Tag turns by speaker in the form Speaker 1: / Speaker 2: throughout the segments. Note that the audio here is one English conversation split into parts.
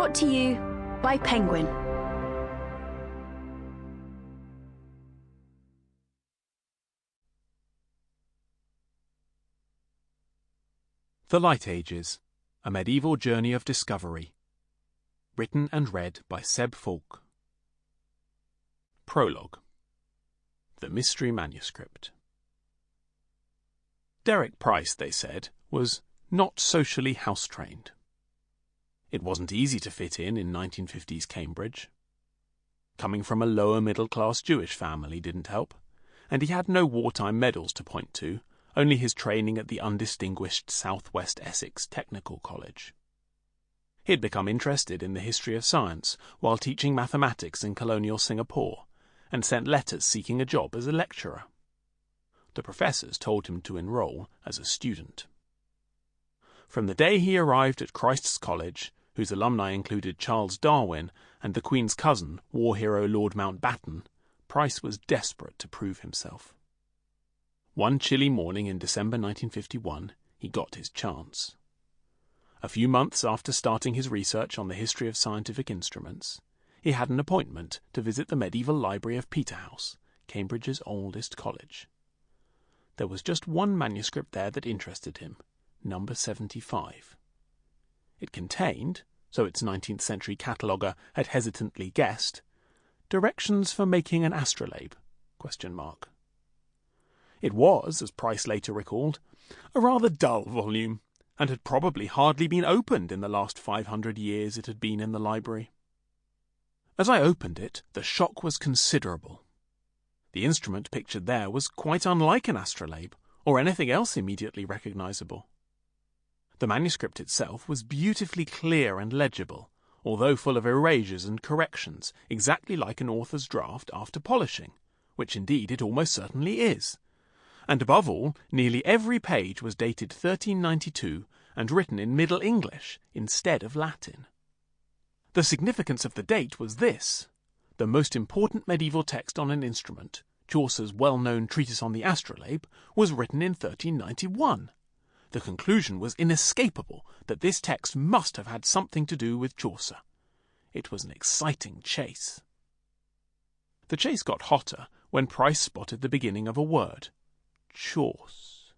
Speaker 1: Brought to you by Penguin.
Speaker 2: The Light Ages, A Medieval Journey of Discovery. Written and read by Seb Falk. Prologue. The Mystery Manuscript. Derek Price, they said, was not socially house-trained. It wasn't easy to fit in 1950s Cambridge. Coming from a lower-middle-class Jewish family didn't help, and he had no wartime medals to point to, only his training at the undistinguished Southwest Essex Technical College. He had become interested in the history of science while teaching mathematics in colonial Singapore, and sent letters seeking a job as a lecturer. The professors told him to enroll as a student. From the day he arrived at Christ's College, whose alumni included Charles Darwin and the Queen's cousin, war hero Lord Mountbatten, Price was desperate to prove himself. One chilly morning in December 1951, he got his chance. A few months after starting his research on the history of scientific instruments, he had an appointment to visit the medieval library of Peterhouse, Cambridge's oldest college. There was just one manuscript there that interested him, number 75. It contained, so its 19th-century cataloguer had hesitantly guessed, directions for making an astrolabe? It was, as Price later recalled, a rather dull volume, and had probably hardly been opened in the last 500 years it had been in the library. As I opened it, the shock was considerable. The instrument pictured there was quite unlike an astrolabe, or anything else immediately recognizable. The manuscript itself was beautifully clear and legible, although full of erasures and corrections, exactly like an author's draft after polishing, which indeed it almost certainly is. And above all, nearly every page was dated 1392 and written in Middle English instead of Latin. The significance of the date was this: the most important medieval text on an instrument, Chaucer's well-known treatise on the astrolabe, was written in 1391. The conclusion was inescapable that this text must have had something to do with Chaucer. It was an exciting chase. The chase got hotter when Price spotted the beginning of a word: Chauce.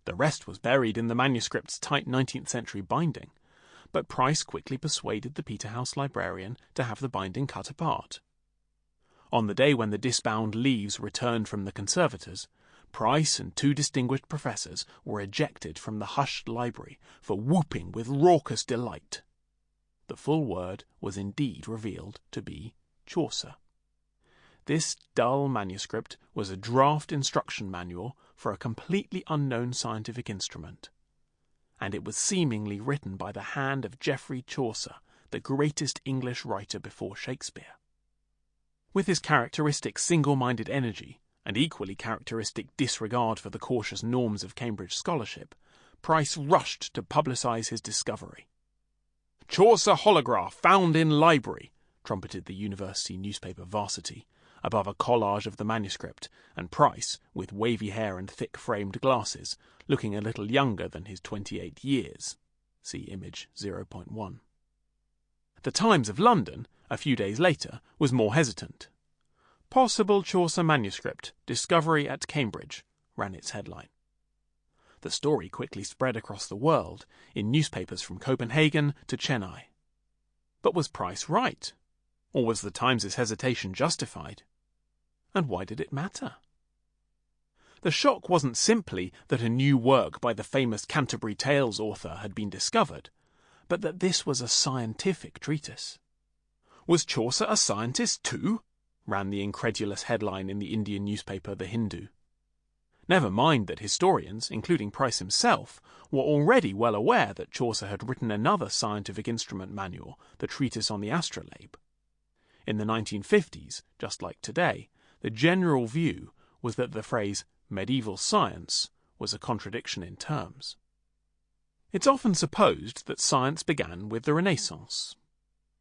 Speaker 2: The rest was buried in the manuscript's tight 19th-century binding, but Price quickly persuaded the Peterhouse librarian to have the binding cut apart. On the day when the disbound leaves returned from the conservators, Price and two distinguished professors were ejected from the hushed library for whooping with raucous delight. The full word was indeed revealed to be Chaucer. This dull manuscript was a draft instruction manual for a completely unknown scientific instrument, and it was seemingly written by the hand of Geoffrey Chaucer, the greatest English writer before Shakespeare. With his characteristic single-minded energy, and equally characteristic disregard for the cautious norms of Cambridge scholarship, Price rushed to publicize his discovery. "Chaucer holograph found in library," trumpeted the university newspaper Varsity, above a collage of the manuscript, and Price, with wavy hair and thick-framed glasses, looking a little younger than his 28 years. See image 0.1. The Times of London, a few days later, was more hesitant. "Possible Chaucer manuscript, discovery at Cambridge," ran its headline. The story quickly spread across the world, in newspapers from Copenhagen to Chennai. But was Price right? Or was the Times' hesitation justified? And why did it matter? The shock wasn't simply that a new work by the famous Canterbury Tales author had been discovered, but that this was a scientific treatise. Was Chaucer a scientist too? Ran the incredulous headline in the Indian newspaper The Hindu. Never mind that historians, including Price himself, were already well aware that Chaucer had written another scientific instrument manual, the Treatise on the Astrolabe. In the 1950s, just like today, the general view was that the phrase medieval science was a contradiction in terms. It's often supposed that science began with the Renaissance.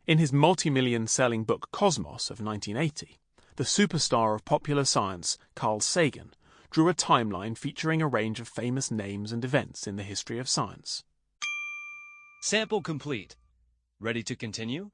Speaker 2: In his multi-million-selling book Cosmos of 1980, the superstar of popular science, Carl Sagan, drew a timeline featuring a range of famous names and events in the history of science.
Speaker 3: Sample complete. Ready to continue?